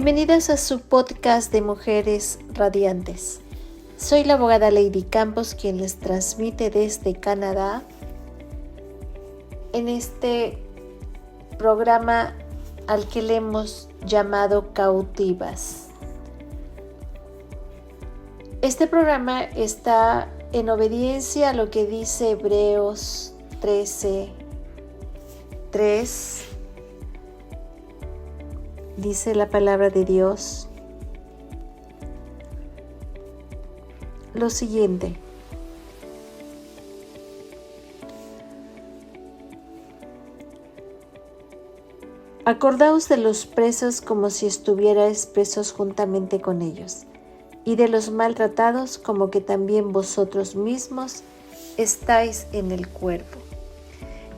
Bienvenidas a su podcast de Mujeres Radiantes. Soy la abogada Lady Campos, quien les transmite desde Canadá en este programa al que le hemos llamado Cautivas. Este programa está en obediencia a lo que dice Hebreos 13:3. Dice la palabra de Dios lo siguiente: acordaos de los presos como si estuvierais presos juntamente con ellos, y de los maltratados como que también vosotros mismos estáis en el cuerpo.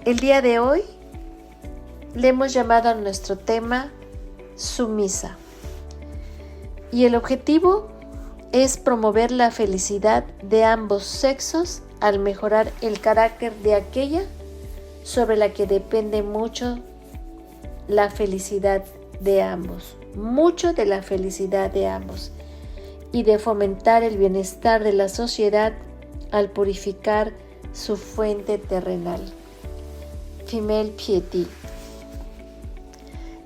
El día de hoy le hemos llamado a nuestro tema Sumisa, y el objetivo es promover la felicidad de ambos sexos al mejorar el carácter de aquella sobre la que depende mucho la felicidad de ambos, y de fomentar el bienestar de la sociedad al purificar su fuente terrenal. Female Piety.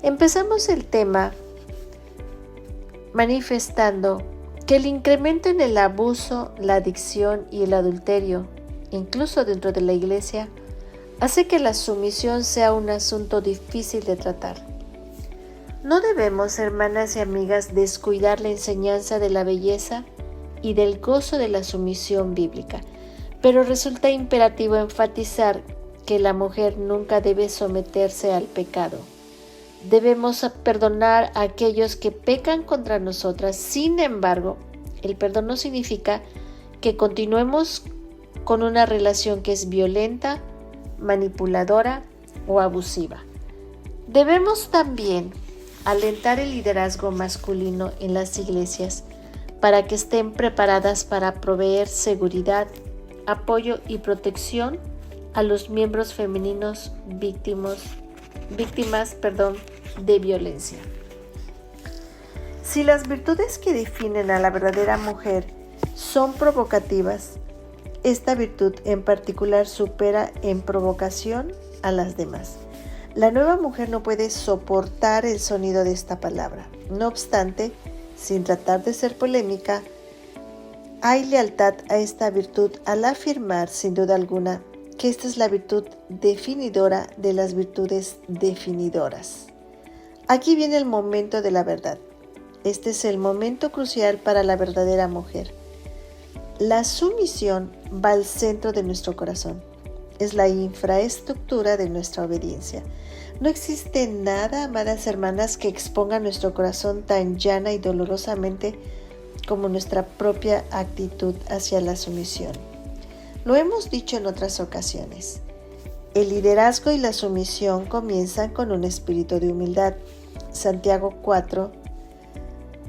Empezamos el tema manifestando que el incremento en el abuso, la adicción y el adulterio, incluso dentro de la iglesia, hace que la sumisión sea un asunto difícil de tratar. No debemos, hermanas y amigas, descuidar la enseñanza de la belleza y del gozo de la sumisión bíblica, pero resulta imperativo enfatizar que la mujer nunca debe someterse al pecado. Debemos perdonar a aquellos que pecan contra nosotras. Sin embargo, el perdón no significa que continuemos con una relación que es violenta, manipuladora o abusiva. Debemos también alentar el liderazgo masculino en las iglesias para que estén preparadas para proveer seguridad, apoyo y protección a los miembros femeninos víctimas de violencia. Si las virtudes que definen a la verdadera mujer son provocativas, esta virtud en particular supera en provocación a las demás. La nueva mujer no puede soportar el sonido de esta palabra. No obstante, sin tratar de ser polémica, hay lealtad a esta virtud al afirmar, sin duda alguna, que esta es la virtud definidora de las virtudes definidoras. Aquí viene el momento de la verdad. Este es el momento crucial para la verdadera mujer. La sumisión va al centro de nuestro corazón. Es la infraestructura de nuestra obediencia. No existe nada, amadas hermanas, que exponga nuestro corazón tan llana y dolorosamente como nuestra propia actitud hacia la sumisión. Lo hemos dicho en otras ocasiones. El liderazgo y la sumisión comienzan con un espíritu de humildad. Santiago 4,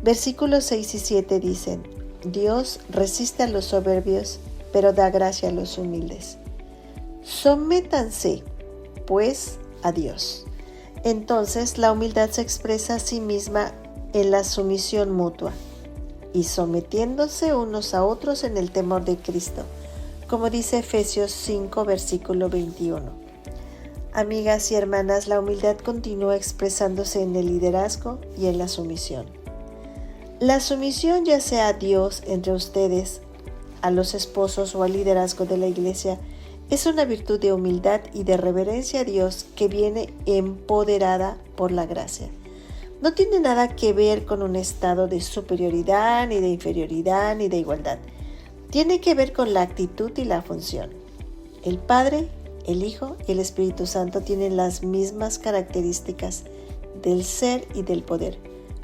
versículos 6 y 7 dicen: Dios resiste a los soberbios, pero da gracia a los humildes. Sométanse, pues, a Dios. Entonces la humildad se expresa a sí misma en la sumisión mutua y sometiéndose unos a otros en el temor de Cristo, como dice Efesios 5, versículo 21. Amigas y hermanas, la humildad continúa expresándose en el liderazgo y en la sumisión. La sumisión, ya sea a Dios entre ustedes, a los esposos o al liderazgo de la iglesia, es una virtud de humildad y de reverencia a Dios que viene empoderada por la gracia. No tiene nada que ver con un estado de superioridad, ni de inferioridad, ni de igualdad. Tiene que ver con la actitud y la función. El Padre, el Hijo y el Espíritu Santo tienen las mismas características del ser y del poder,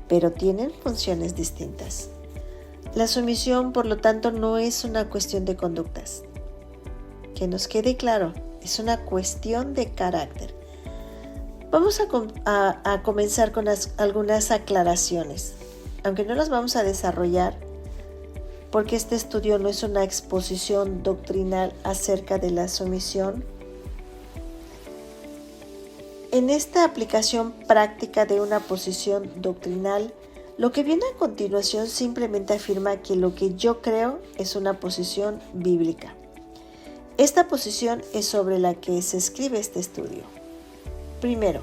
pero tienen funciones distintas. La sumisión, por lo tanto, no es una cuestión de conductas. Que nos quede claro, es una cuestión de carácter. Vamos a comenzar con algunas aclaraciones, aunque no las vamos a desarrollar, porque este estudio no es una exposición doctrinal acerca de la sumisión. En esta aplicación práctica de una posición doctrinal Lo que viene a continuación simplemente afirma que lo que yo creo es una posición bíblica. Esta posición es sobre la que se escribe este estudio. Primero,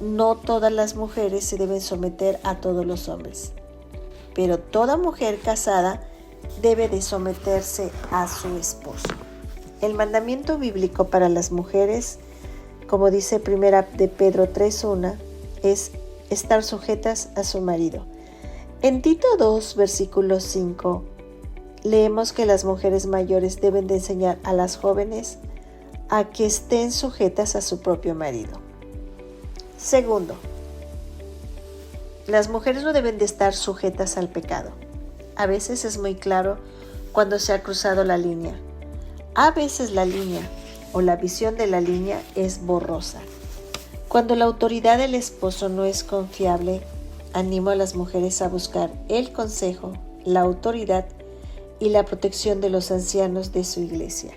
no todas las mujeres se deben someter a todos los hombres, pero toda mujer casada debe de someterse a su esposo. El mandamiento bíblico para las mujeres, como dice 1 de Pedro 3:1, es estar sujetas a su marido. En Tito 2, versículo 5, leemos que las mujeres mayores deben de enseñar a las jóvenes a que estén sujetas a su propio marido. Segundo, las mujeres no deben de estar sujetas al pecado. A veces es muy claro cuando se ha cruzado la línea. A veces la línea o la visión de la línea es borrosa. Cuando la autoridad del esposo no es confiable, animo a las mujeres a buscar el consejo, la autoridad y la protección de los ancianos de su iglesia.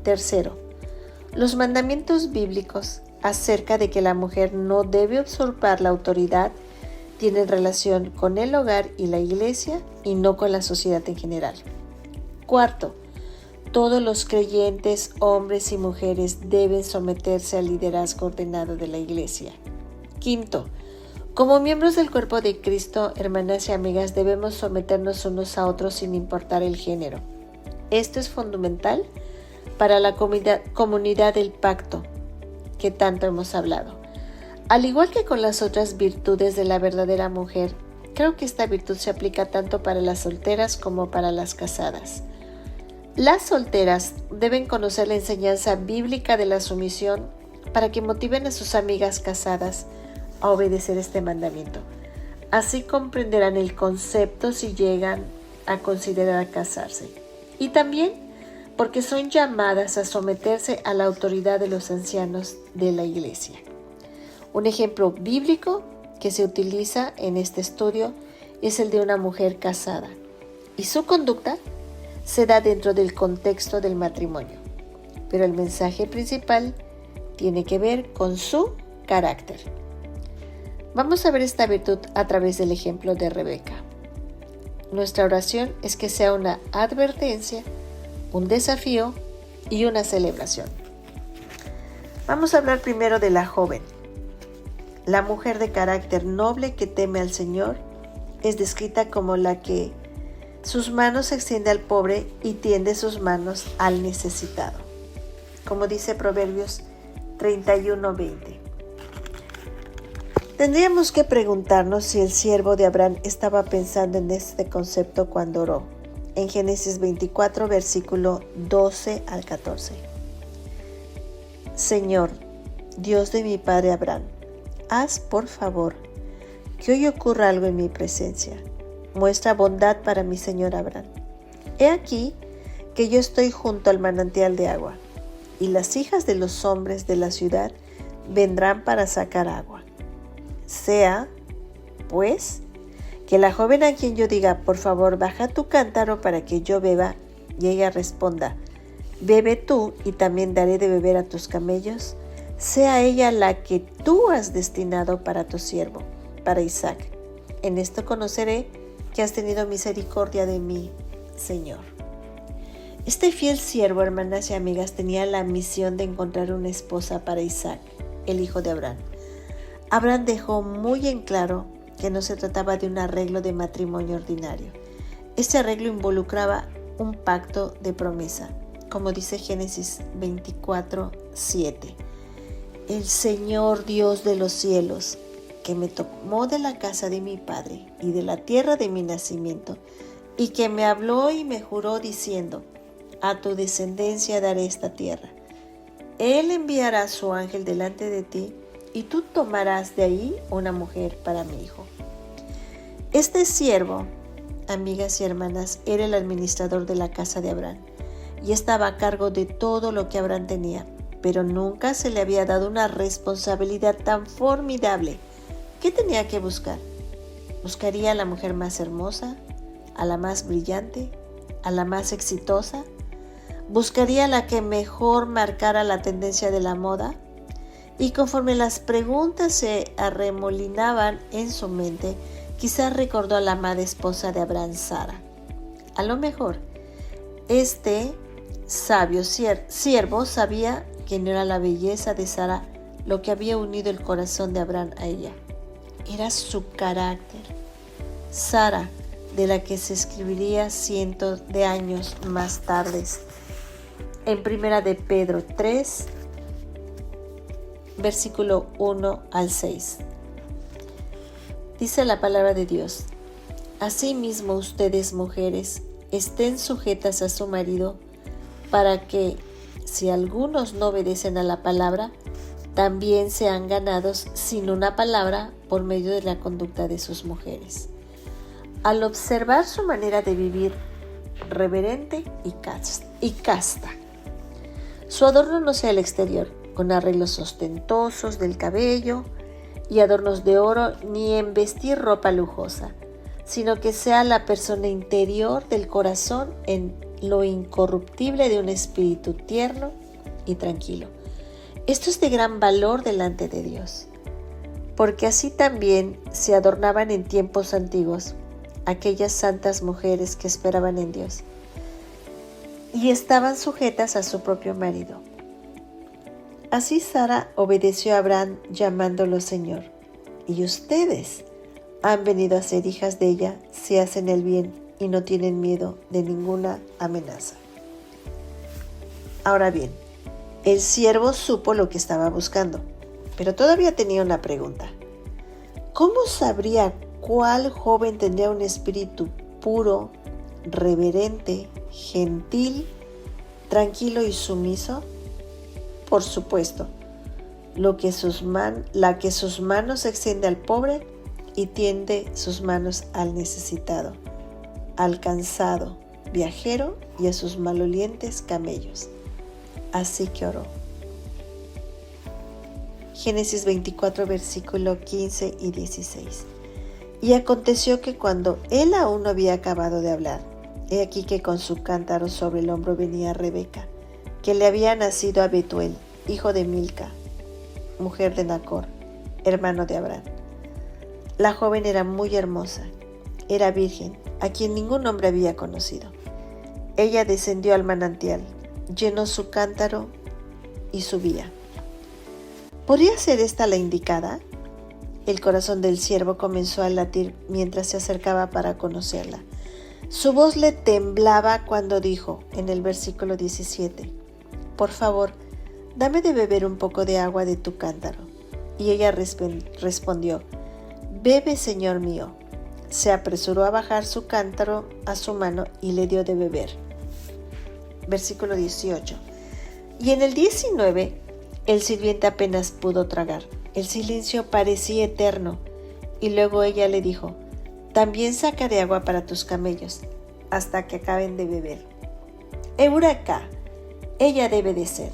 Tercero, los mandamientos bíblicos acerca de que la mujer no debe usurpar la autoridad tienen relación con el hogar y la iglesia y no con la sociedad en general. Cuarto, todos los creyentes, hombres y mujeres, deben someterse al liderazgo ordenado de la iglesia. Quinto, como miembros del cuerpo de Cristo, hermanas y amigas, debemos someternos unos a otros sin importar el género. Esto es fundamental para la comunidad del pacto que tanto hemos hablado. Al igual que con las otras virtudes de la verdadera mujer, creo que esta virtud se aplica tanto para las solteras como para las casadas. Las solteras deben conocer la enseñanza bíblica de la sumisión para que motiven a sus amigas casadas a obedecer este mandamiento. Así comprenderán el concepto si llegan a considerar casarse. Y también porque son llamadas a someterse a la autoridad de los ancianos de la iglesia. Un ejemplo bíblico que se utiliza en este estudio es el de una mujer casada, y su conducta se da dentro del contexto del matrimonio, pero el mensaje principal tiene que ver con su carácter. Vamos a ver esta virtud a través del ejemplo de Rebeca. Nuestra oración es que sea una advertencia, un desafío y una celebración. Vamos a hablar primero de la joven. La mujer de carácter noble que teme al Señor es descrita como la que sus manos extiende al pobre y tiende sus manos al necesitado, como dice Proverbios 31:20. Tendríamos que preguntarnos si el siervo de Abraham estaba pensando en este concepto cuando oró, en Génesis 24, versículo 12 al 14. Señor, Dios de mi padre Abraham, haz por favor que hoy ocurra algo en mi presencia. Muestra bondad para mi señor Abraham. He aquí que yo estoy junto al manantial de agua, y las hijas de los hombres de la ciudad vendrán para sacar agua. Sea, pues, que la joven a quien yo diga, por favor, baja tu cántaro para que yo beba, y ella responda, bebe tú y también daré de beber a tus camellos, sea ella la que tú has destinado para tu siervo, para Isaac. En esto conoceré que has tenido misericordia de mí, Señor. Este fiel siervo, hermanas y amigas, tenía la misión de encontrar una esposa para Isaac, el hijo de Abraham. Abraham dejó muy en claro que no se trataba de un arreglo de matrimonio ordinario. Este arreglo involucraba un pacto de promesa, como dice Génesis 24:7. El Señor Dios de los cielos, que me tomó de la casa de mi padre y de la tierra de mi nacimiento, y que me habló y me juró diciendo, a tu descendencia daré esta tierra. Él enviará a su ángel delante de ti, y tú tomarás de ahí una mujer para mi hijo. Este siervo, amigas y hermanas, era el administrador de la casa de Abraham, y estaba a cargo de todo lo que Abraham tenía, pero nunca se le había dado una responsabilidad tan formidable. ¿Qué tenía que buscar? ¿Buscaría a la mujer más hermosa? ¿A la más brillante? ¿A la más exitosa? ¿Buscaría a la que mejor marcara la tendencia de la moda? Y conforme las preguntas se arremolinaban en su mente, Quizás recordó a la amada esposa de Abraham, Sara. A lo mejor, este sabio siervo sabía que no era la belleza de Sara lo que había unido el corazón de Abraham a ella. Era su carácter. Sara, de la que se escribiría cientos de años más tarde. En 1 de Pedro 3, versículo 1 al 6. Dice la palabra de Dios: Asimismo ustedes, mujeres, estén sujetas a su marido, para que, si algunos no obedecen a la palabra, también sean ganados sin una palabra por medio de la conducta de sus mujeres. Al observar su manera de vivir reverente y casta, su adorno no sea el exterior, con arreglos ostentosos del cabello y adornos de oro, ni en vestir ropa lujosa, sino que sea la persona interior del corazón en lo incorruptible de un espíritu tierno y tranquilo. Esto es de gran valor delante de Dios, porque así también se adornaban en tiempos antiguos aquellas santas mujeres que esperaban en Dios y estaban sujetas a su propio marido. Así Sara obedeció a Abraham llamándolo Señor, y ustedes han venido a ser hijas de ella si hacen el bien y no tienen miedo de ninguna amenaza. Ahora bien, el siervo supo lo que estaba buscando, pero todavía tenía una pregunta. ¿Cómo sabría cuál joven tendría un espíritu puro, reverente, gentil, tranquilo y sumiso? Por supuesto, la que sus manos extiende al pobre y tiende sus manos al necesitado, al cansado, viajero y a sus malolientes camellos. Así que oró. Génesis 24, versículo 15 y 16. Y aconteció que cuando él aún no había acabado de hablar, he aquí que con su cántaro sobre el hombro venía Rebeca, que le había nacido a Betuel, hijo de Milca, mujer de Nacor, hermano de Abraham. La joven era muy hermosa, era virgen, a quien ningún hombre había conocido. Ella descendió al manantial, llenó su cántaro y subía. ¿Podría ser esta la indicada? El corazón del siervo comenzó a latir mientras se acercaba para conocerla. Su voz le temblaba cuando dijo, en el versículo 17, «Por favor, dame de beber un poco de agua de tu cántaro». Y ella respondió, «Bebe, señor mío». Se apresuró a bajar su cántaro a su mano y le dio de beber. Versículo 18. Y en el 19, el sirviente apenas pudo tragar. El silencio parecía eterno, y luego ella le dijo, «También sacaré agua para tus camellos, hasta que acaben de beber». Eureka, ella debe de ser.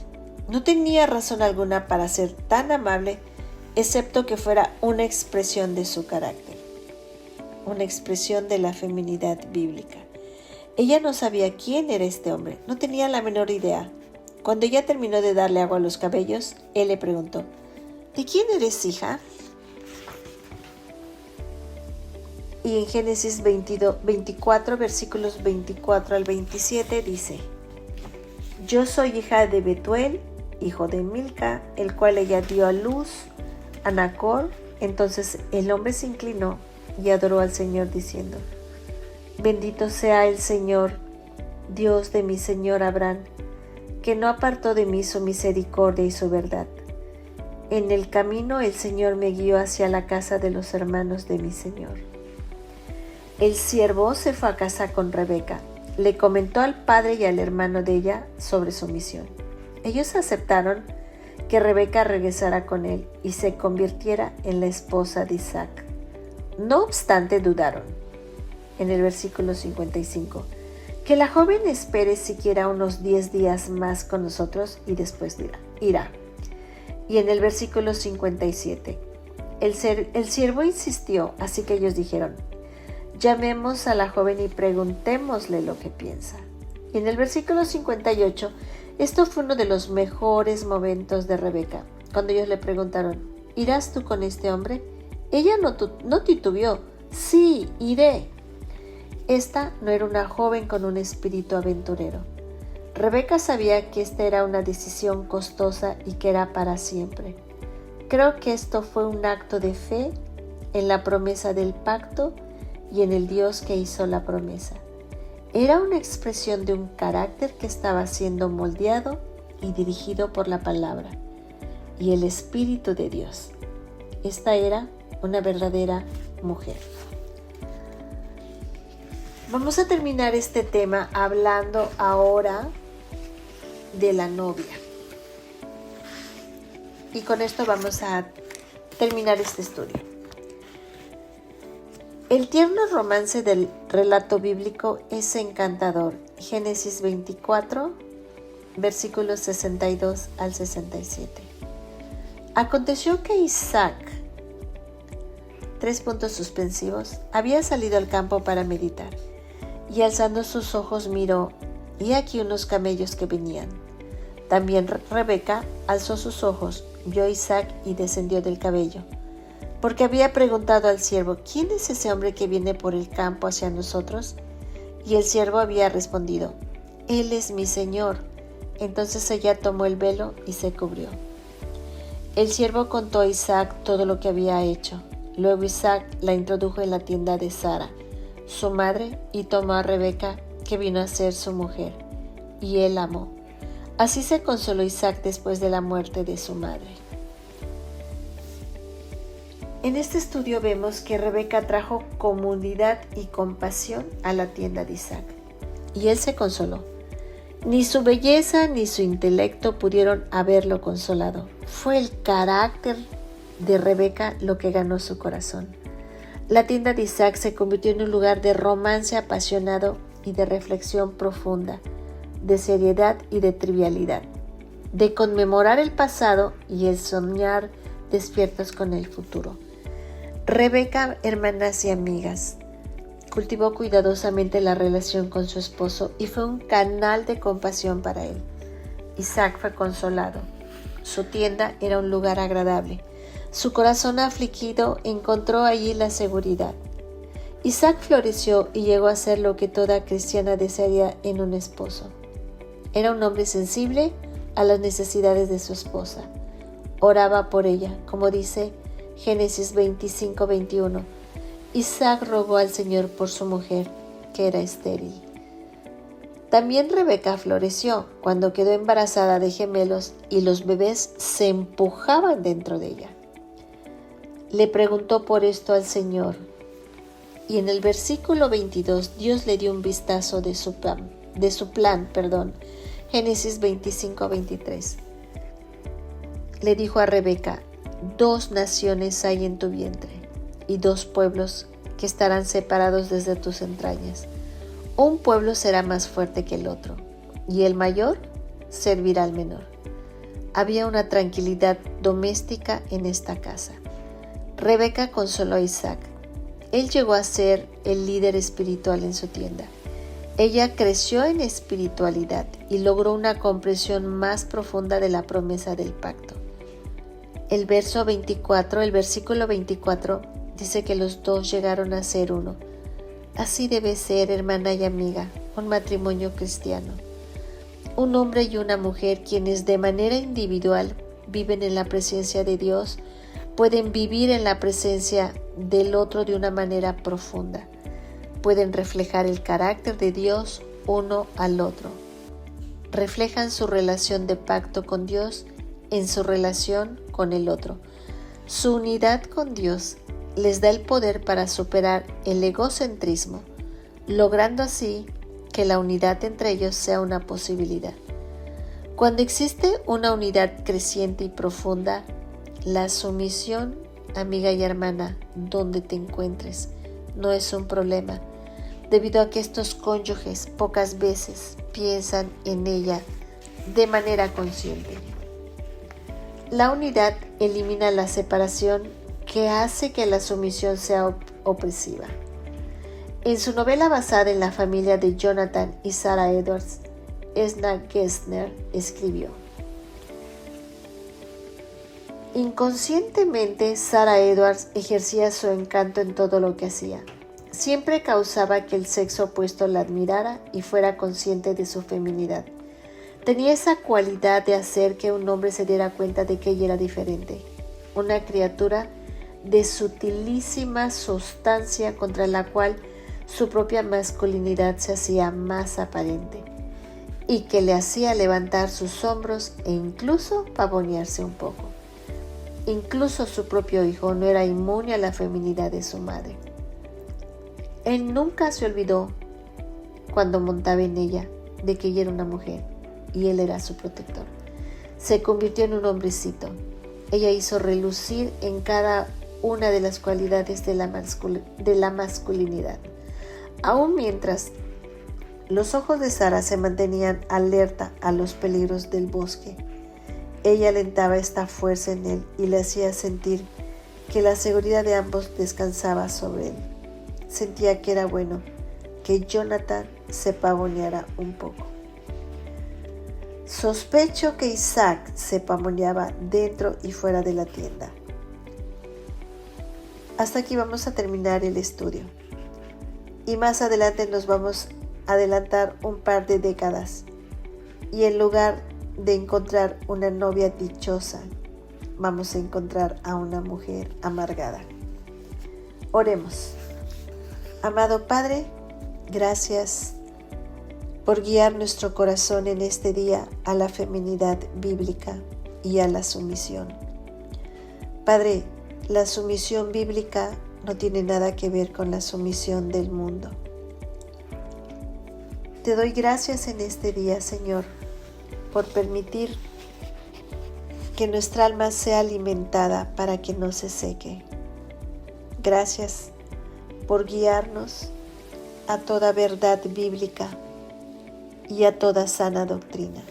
No tenía razón alguna para ser tan amable, excepto que fuera una expresión de su carácter, una expresión de la feminidad bíblica. Ella no sabía quién era este hombre, no tenía la menor idea. Cuando ella terminó de darle agua a los cabellos, él le preguntó, «¿De quién eres hija?». Y en Génesis 24, versículos 24 al 27 dice, «Yo soy hija de Betuel, hijo de Milca, el cual ella dio a luz a Nacor». Entonces el hombre se inclinó y adoró al Señor diciendo, «Bendito sea el Señor, Dios de mi Señor Abraham, que no apartó de mí su misericordia y su verdad. En el camino el Señor me guió hacia la casa de los hermanos de mi Señor». El siervo se fue a casa con Rebeca. Le comentó al padre y al hermano de ella sobre su misión. Ellos aceptaron que Rebeca regresara con él y se convirtiera en la esposa de Isaac. No obstante, dudaron. En el versículo 55, que la joven espere siquiera unos 10 días más con nosotros y después irá. Y en el versículo 57, el siervo insistió, así que ellos dijeron, llamemos a la joven y preguntémosle lo que piensa. Y en el versículo 58, esto fue uno de los mejores momentos de Rebeca, cuando ellos le preguntaron, ¿irás tú con este hombre? Ella no titubeó, Sí, iré. Esta no era una joven con un espíritu aventurero. Rebeca sabía que esta era una decisión costosa y que era para siempre. Creo que esto fue un acto de fe en la promesa del pacto y en el Dios que hizo la promesa. Era una expresión de un carácter que estaba siendo moldeado y dirigido por la palabra y el Espíritu de Dios. Esta era una verdadera mujer. Vamos a terminar este tema hablando ahora de la novia. Y con esto vamos a terminar este estudio. El tierno romance del relato bíblico es encantador. Génesis 24, versículos 62 al 67. Aconteció que Isaac, 3 puntos suspensivos, había salido al campo para meditar, y alzando sus ojos miró, y aquí unos camellos que venían. También Rebeca alzó sus ojos, vio a Isaac y descendió del camello, porque había preguntado al siervo: ¿Quién es ese hombre que viene por el campo hacia nosotros? Y el siervo había respondido: Él es mi señor. Entonces ella tomó el velo y se cubrió. El siervo contó a Isaac todo lo que había hecho. Luego Isaac la introdujo en la tienda de Sara, su madre, y tomó a Rebeca, que vino a ser su mujer, y él amó. Así se consoló Isaac después de la muerte de su madre. En este estudio vemos que Rebeca trajo comunidad y compasión a la tienda de Isaac, y él se consoló. Ni su belleza ni su intelecto pudieron haberlo consolado. Fue el carácter de Rebeca lo que ganó su corazón. La tienda de Isaac se convirtió en un lugar de romance apasionado y de reflexión profunda, de seriedad y de trivialidad, de conmemorar el pasado y el soñar despiertos con el futuro. Rebeca, hermanas y amigas, cultivó cuidadosamente la relación con su esposo y fue un canal de compasión para él. Isaac fue consolado. Su tienda era un lugar agradable. Su corazón afligido encontró allí la seguridad. Isaac floreció y llegó a ser lo que toda cristiana desearía en un esposo. Era un hombre sensible a las necesidades de su esposa. Oraba por ella, como dice Génesis 25-21. Isaac rogó al Señor por su mujer, que era estéril. También Rebeca floreció cuando quedó embarazada de gemelos y los bebés se empujaban dentro de ella. Le preguntó por esto al Señor, y en el versículo 22 Dios le dio un vistazo de su plan. Génesis 25-23. Le dijo a Rebeca: 2 naciones hay en tu vientre, y 2 pueblos que estarán separados desde tus entrañas. Un pueblo será más fuerte que el otro, y el mayor servirá al menor. Había una tranquilidad doméstica en esta casa. Rebeca consoló a Isaac. Él llegó a ser el líder espiritual en su tienda. Ella creció en espiritualidad y logró una comprensión más profunda de la promesa del pacto. El versículo 24 dice que los 2 llegaron a ser uno. Así debe ser, hermana y amiga, un matrimonio cristiano. Un hombre y una mujer quienes de manera individual viven en la presencia de Dios, pueden vivir en la presencia del otro de una manera profunda. Pueden reflejar el carácter de Dios uno al otro. Reflejan su relación de pacto con Dios en su relación con el otro. Su unidad con Dios les da el poder para superar el egocentrismo, logrando así que la unidad entre ellos sea una posibilidad. Cuando existe una unidad creciente y profunda, la sumisión, amiga y hermana, donde te encuentres, no es un problema, debido a que estos cónyuges pocas veces piensan en ella de manera consciente. La unidad elimina la separación que hace que la sumisión sea opresiva. En su novela basada en la familia de Jonathan y Sarah Edwards, Edna Gessner escribió: Inconscientemente, Sarah Edwards ejercía su encanto en todo lo que hacía. Siempre causaba que el sexo opuesto la admirara y fuera consciente de su feminidad. Tenía esa cualidad de hacer que un hombre se diera cuenta de que ella era diferente, una criatura de sutilísima sustancia contra la cual su propia masculinidad se hacía más aparente y que le hacía levantar sus hombros e incluso pavonearse un poco. Incluso su propio hijo no era inmune a la feminidad de su madre. Él nunca se olvidó, cuando montaba en ella, de que ella era una mujer y él era su protector. Se convirtió en un hombrecito. Ella hizo relucir en cada una de las cualidades de la masculinidad. Aún mientras los ojos de Sarah se mantenían alerta a los peligros del bosque, ella alentaba esta fuerza en él y le hacía sentir que la seguridad de ambos descansaba sobre él. Sentía que era bueno que Jonathan se pavoneara un poco. Sospecho que Isaac se pavoneaba dentro y fuera de la tienda. Hasta aquí vamos a terminar el estudio. Y más adelante nos vamos a adelantar un par de décadas. Y en lugar de encontrar una novia dichosa, vamos a encontrar a una mujer amargada. Oremos. Amado Padre, gracias por guiar nuestro corazón en este día a la feminidad bíblica y a la sumisión. Padre, la sumisión bíblica no tiene nada que ver con la sumisión del mundo. Te doy gracias en este día, Señor, por permitir que nuestra alma sea alimentada para que no se seque. Gracias por guiarnos a toda verdad bíblica y a toda sana doctrina.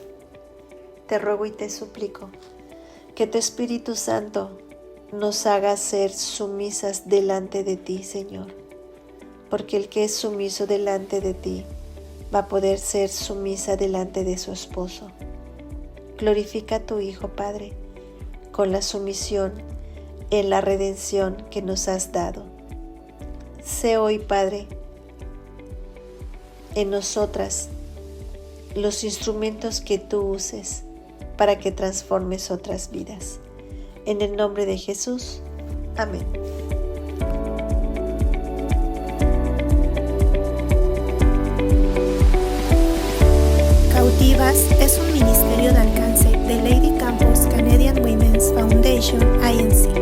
Te ruego y te suplico que tu Espíritu Santo nos haga ser sumisas delante de ti, Señor, porque el que es sumiso delante de ti va a poder ser sumisa delante de su esposo. Glorifica a tu Hijo, Padre, con la sumisión en la redención que nos has dado. Sé hoy, Padre, en nosotras los instrumentos que tú uses para que transformes otras vidas. En el nombre de Jesús. Amén. Cautivas es un ministerio de alcance de Lady Campus Canadian Women's Foundation, Inc.